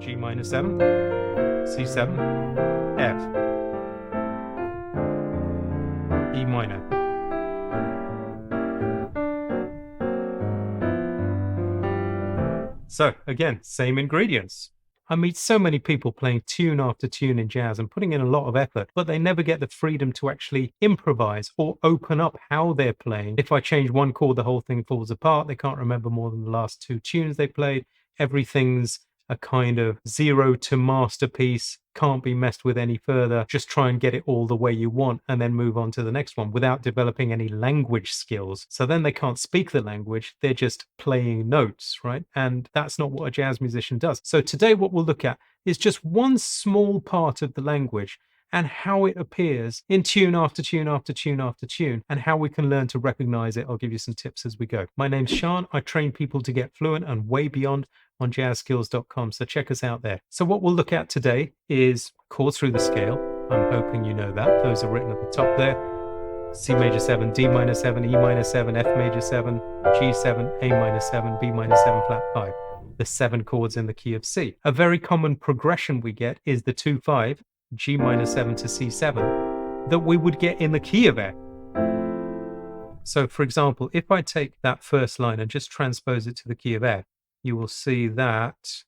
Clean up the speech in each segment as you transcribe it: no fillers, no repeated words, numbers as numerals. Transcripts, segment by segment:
G minor 7, C7, F, E minor. So again, same ingredients. I meet so many people playing tune after tune in jazz and putting in a lot of effort, but they never get the freedom to actually improvise or open up how they're playing. If I change one chord, the whole thing falls apart. They can't remember more than the last 2 tunes they played. Everything's a kind of zero to masterpiece, can't be messed with any further. Just try and get it all the way you want and then move on to the next one without developing any language skills. So then they can't speak the language, they're just playing notes, right? And that's not what a jazz musician does. So today what we'll look at is just one small part of the language and how it appears in tune after tune after tune after tune, and how we can learn to recognize it. I'll give you some tips as we go. My name's Sean. I train people to get fluent and way beyond on jazzskills.com, so check us out there. So what we'll look at today is chords through the scale. I'm hoping you know that. Those are written at the top there. C major 7, D minor 7, E minor 7, F major 7, G7, A minor 7, B minor 7 flat 5. The 7 chords in the key of C. A very common progression we get is the 2-5, G minor 7 to C7, that we would get in the key of F. So for example, if I take that first line and just transpose it to the key of F, you will see that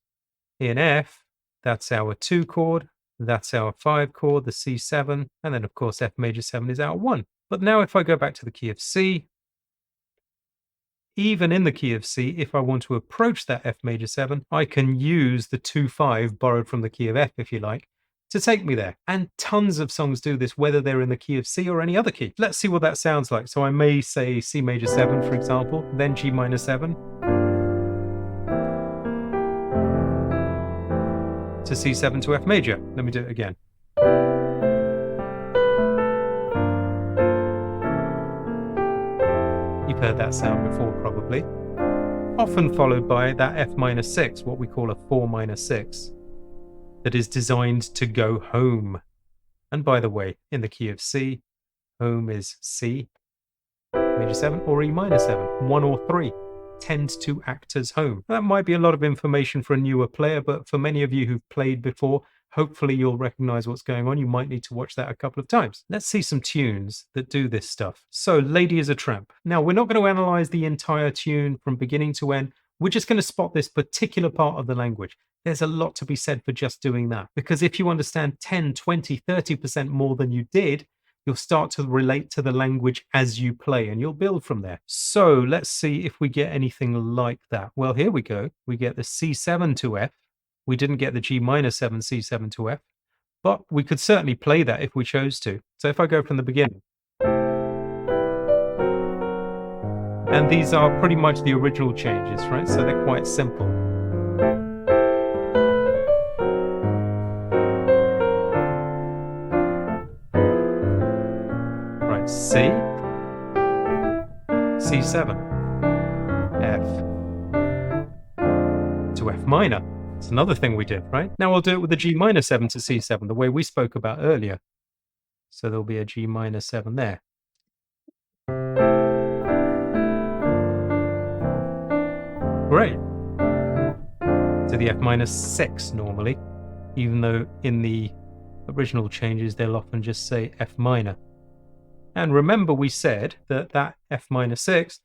in F, that's our 2 chord, that's our 5 chord, the C7, and then of course F major 7 is our 1. But now if I go back to the key of C, even in the key of C, if I want to approach that F major 7, I can use the 2-5 borrowed from the key of F, if you like, to take me there. And tons of songs do this, whether they're in the key of C or any other key. Let's see what that sounds like. So I may say C major 7, for example, then G minor 7 to C7 to F major. Let me do it again. You've heard that sound before probably. Often followed by that F minor 6, what we call a 4 minor 6. That is designed to go home. And by the way, in the key of C, home is C major 7 or E minor 7, 1 or 3, tend to act as home. That might be a lot of information for a newer player, but for many of you who've played before, hopefully you'll recognize what's going on. You might need to watch that a couple of times. Let's see some tunes that do this stuff. So Lady is a Tramp. Now we're not going to analyze the entire tune from beginning to end. We're just going to spot this particular part of the language. There's a lot to be said for just doing that, because if you understand 10, 20, 30% more than you did, you'll start to relate to the language as you play and you'll build from there. So let's see if we get anything like that. Well, here we go. We get the C7 to F. We didn't get the G minor 7, C7 to F, but we could certainly play that if we chose to. So if I go from the beginning. And these are pretty much the original changes, right? So they're quite simple. Right, C, C7, F to F minor. It's another thing we did, right? Now I'll do it with the G minor 7 to C7, the way we spoke about earlier. So there'll be a G minor 7 there. Great. To the F minor 6 normally, even though in the original changes they'll often just say F minor. And remember we said that that F minor 6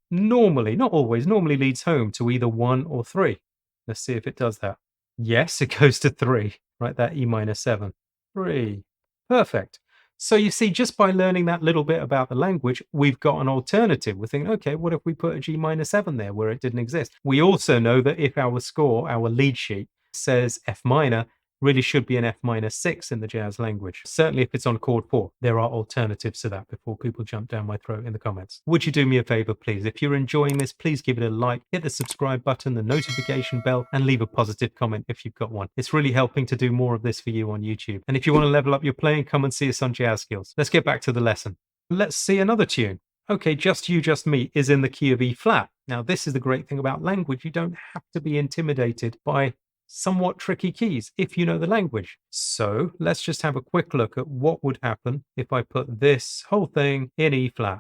normally, not always, normally leads home to either 1 or 3. Let's see if it does that. Yes, it goes to 3, right? That E minor 7. 3. Perfect. So you see, just by learning that little bit about the language, we've got an alternative. We're thinking, okay, what if we put a G minor 7 there where it didn't exist? We also know that if our score, our lead sheet, says F minor, really should be an F minor 6 in the jazz language. Certainly if it's on chord 4, there are alternatives to that before people jump down my throat in the comments. Would you do me a favor, please? If you're enjoying this, please give it a like, hit the subscribe button, the notification bell, and leave a positive comment if you've got one. It's really helping to do more of this for you on YouTube. And if you want to level up your playing, come and see us on Jazz Skills. Let's get back to the lesson. Let's see another tune. Okay, Just You, Just Me is in the key of E flat. Now, this is the great thing about language. You don't have to be intimidated by somewhat tricky keys if you know the language. So let's just have a quick look at what would happen if I put this whole thing in E flat.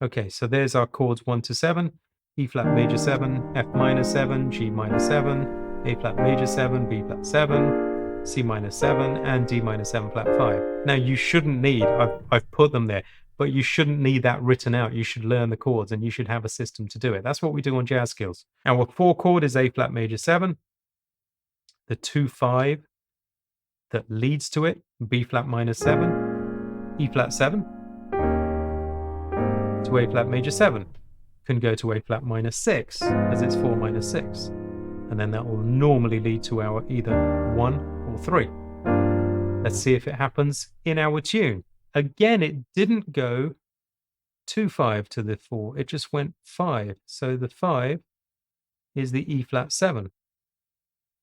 Okay, so there's our chords 1 to 7, E flat major 7, F minor 7, G minor 7, A flat major 7, B flat 7, C minor 7, and D minor 7 flat 5. Now you shouldn't need, I've put them there, but you shouldn't need that written out. You should learn the chords and you should have a system to do it. That's what we do on Jazz Skills. Our 4 chord is A flat major 7, the 2-5 that leads to it, B flat minor 7, E flat 7, to A flat major 7. Can go to A flat minor 6 as it's 4 minor 6. And then that will normally lead to our either 1 or 3. Let's see if it happens in our tune. Again, it didn't go 2-5 to the 4, it just went 5. So the 5 is the E flat 7.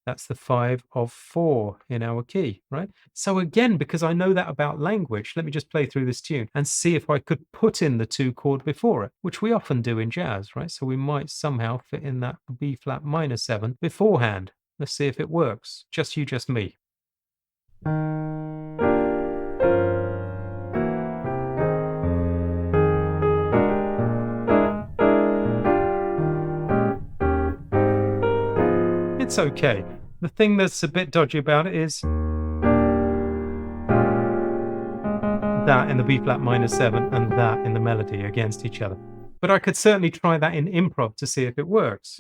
That's the 5 of 4 in our key, right? So again, because I know that about language, let me just play through this tune and see if I could put in the 2 chord before it, which we often do in jazz, right? So we might somehow fit in that B flat minor 7 beforehand. Let's see if it works. Just you, just me. It's okay. The thing that's a bit dodgy about it is that in the B flat minor 7 and that in the melody against each other. But I could certainly try that in improv to see if it works.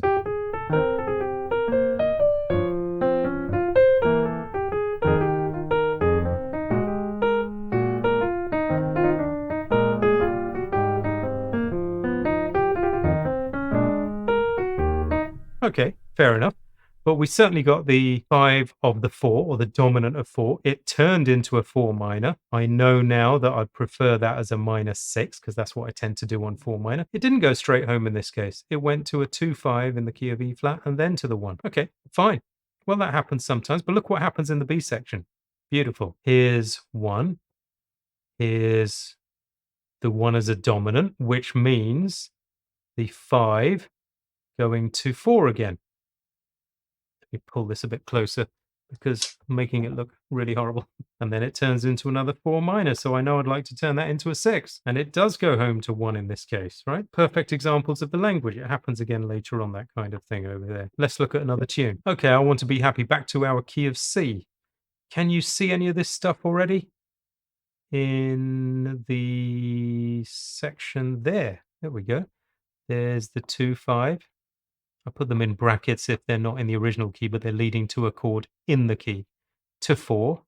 Okay, fair enough. But we certainly got the 5 of the 4, or the dominant of 4. It turned into a 4 minor. I know now that I'd prefer that as a minor 6, because that's what I tend to do on 4 minor. It didn't go straight home in this case. It went to a 2-5 in the key of E flat, and then to the 1. Okay, fine. Well, that happens sometimes, but look what happens in the B section. Beautiful. Here's 1. Here's the 1 as a dominant, which means the 5 going to 4 again. Let me pull this a bit closer because I'm making it look really horrible. And then it turns into another 4 minor. So I know I'd like to turn that into a 6. And it does go home to 1 in this case, right? Perfect examples of the language. It happens again later on, that kind of thing over there. Let's look at another tune. Okay, I want to be happy. Back to our key of C. Can you see any of this stuff already? In the section there. There we go. There's the 2-5. I put them in brackets if they're not in the original key, but they're leading to a chord in the key. To 4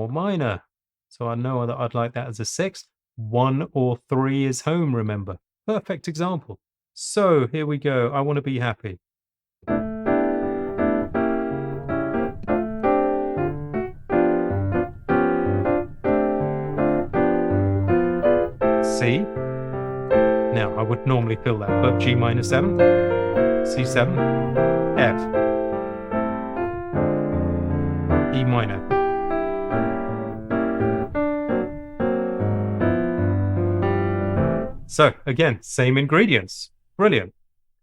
minor. So I know that I'd like that as a 6. 1 or 3 is home, remember. Perfect example. So here we go. I want to be happy. C. Now, I would normally fill that, but G minor 7, C7, F, E minor. So, again, same ingredients. Brilliant.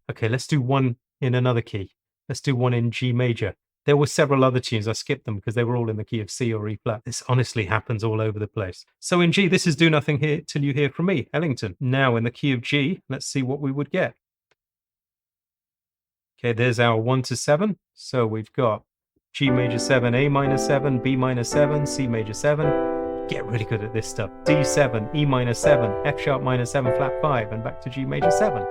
Okay, let's do one in another key. Let's do one in G major. There were several other tunes. I skipped them because they were all in the key of C or E flat. This honestly happens all over the place. So in G, this is Do Nothing Here Till You Hear From Me, Ellington. Now in the key of G, let's see what we would get. Okay, there's our 1 to 7. So we've got G major 7, A minor 7, B minor 7, C major 7. Get really good at this stuff. D7, E minor 7, F sharp minor 7, flat 5, and back to G major 7.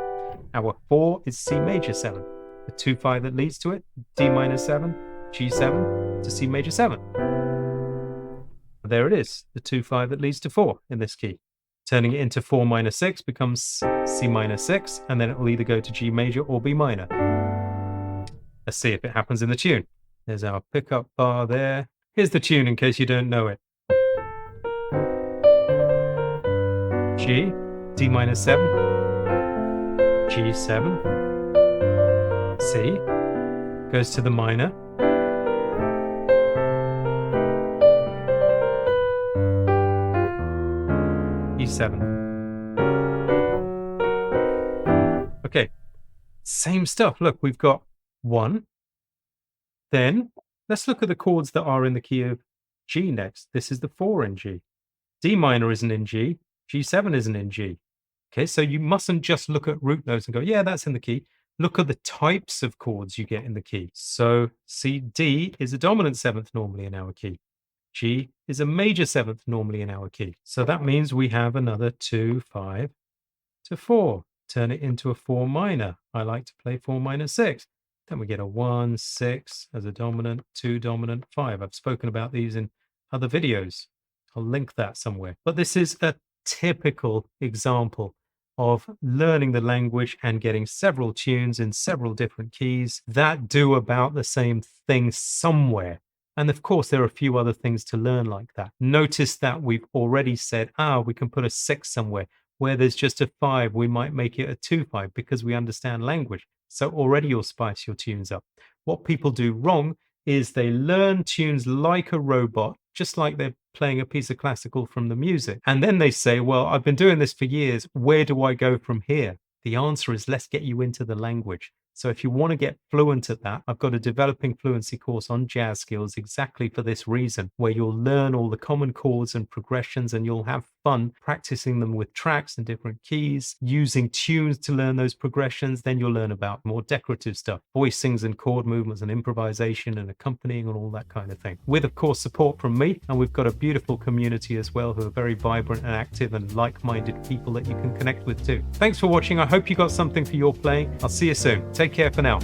Our 4 is C major 7. The 2-5 that leads to it, D minor 7, G7 to C major 7. There it is, the 2-5 that leads to 4 in this key. Turning it into 4 minor 6 becomes C minor 6, and then it will either go to G major or B minor. Let's see if it happens in the tune. There's our pickup bar there. Here's the tune in case you don't know it. G, D minor 7, G7, C, goes to the minor, E7. Okay, same stuff. Look, we've got 1. Then let's look at the chords that are in the key of G next. This is the 4 in G. D minor isn't in G. G7 isn't in G. Okay, so you mustn't just look at root notes and go, yeah, that's in the key. look at the types of chords you get in the key. So see, D is a dominant seventh normally in our key. G is a major seventh normally in our key. So that means we have another 2, 5 to 4. Turn it into a 4 minor. I like to play 4 minor 6. Then we get a 1, 6 as a dominant, 2 dominant, 5. I've spoken about these in other videos. I'll link that somewhere. But this is a typical example of learning the language and getting several tunes in several different keys that do about the same thing somewhere. And of course, there are a few other things to learn like that. Notice that we've already said, we can put a 6 somewhere. Where there's just a 5, we might make it a 2-5 because we understand language. So already you'll spice your tunes up. What people do wrong is they learn tunes like a robot, just like they're playing a piece of classical from the music. And then they say, well, I've been doing this for years. Where do I go from here? The answer is, let's get you into the language. So if you want to get fluent at that, I've got a developing fluency course on jazz skills exactly for this reason, where you'll learn all the common chords and progressions, and you'll have fun practicing them with tracks and different keys, using tunes to learn those progressions. Then you'll learn about more decorative stuff, voicings and chord movements and improvisation and accompanying and all that kind of thing. With, of course, support from me. And we've got a beautiful community as well who are very vibrant and active and like-minded people that you can connect with too. Thanks for watching. I hope you got something for your playing. I'll see you soon. Take care for now.